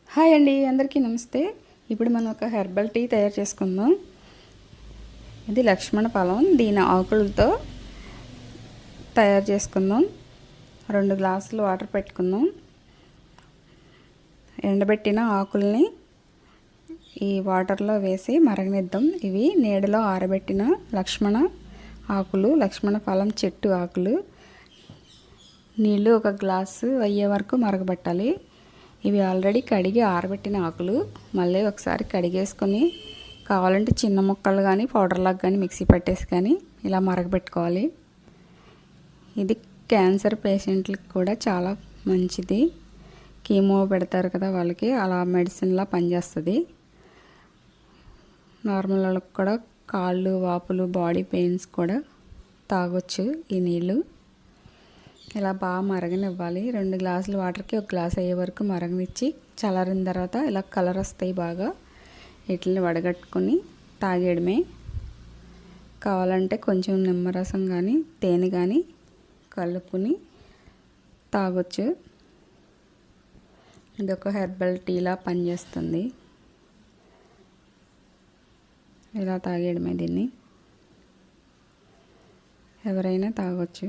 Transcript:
Hi అండి, అందరికీ నమస్తే. ఇప్పుడు మనం ఒక హెర్బల్ టీ తయారు చేసుకుందాం. ఇది లక్ష్మణ ఫలం, దీని ఆకులతో తయారు చేసుకుందాం. 2 గ్లాసులు వాటర్ పెట్టుకుందాం. ఎండబెట్టిన ఆకుల్ని ఈ వాటర్లో వేసి మరగనిద్దాం. ఇవి నీడలో ఆరబెట్టిన లక్ష్మణ ఆకులు, లక్ష్మణ ఫలం చెట్టు ఆకులు. నీళ్ళు 1 గ్లాసు అయ్యే వరకు మరగబెట్టాలి. ఇవి ఆల్రెడీ కడిగి ఆరబెట్టిన ఆకులు. మళ్ళీ ఒకసారి కడిగేసుకొని కావాలంటే చిన్న ముక్కలు కానీ పౌడర్లాగా కానీ మిక్సీ పట్టేసి కానీ ఇలా మరగబెట్టుకోవాలి. ఇది క్యాన్సర్ పేషెంట్లకు కూడా చాలా మంచిది. కీమో పెడతారు కదా, వాళ్ళకి అలా మెడిసిన్లా పనిచేస్తుంది. నార్మల్ వాళ్ళకి కూడా కాళ్ళు వాపులు, బాడీ పెయిన్స్ కూడా తాగొచ్చు ఈ నీళ్ళు. ఇలా బాగా మరగనివ్వాలి. 2 గ్లాసుల వాటర్కి 1 గ్లాస్ అయ్యే వరకు మరగనిచ్చి చల్లారిన తర్వాత ఇలా కలర్ వస్తాయి. బాగా వీటిని వడగట్టుకొని తాగేయడమే. కావాలంటే కొంచెం నిమ్మరసం కానీ తేనె కానీ కలుపుని తాగొచ్చు. ఇది ఒక హెర్బల్ టీలా పనిచేస్తుంది. ఇలా తాగేయడమే. దీన్ని ఎవరైనా తాగొచ్చు.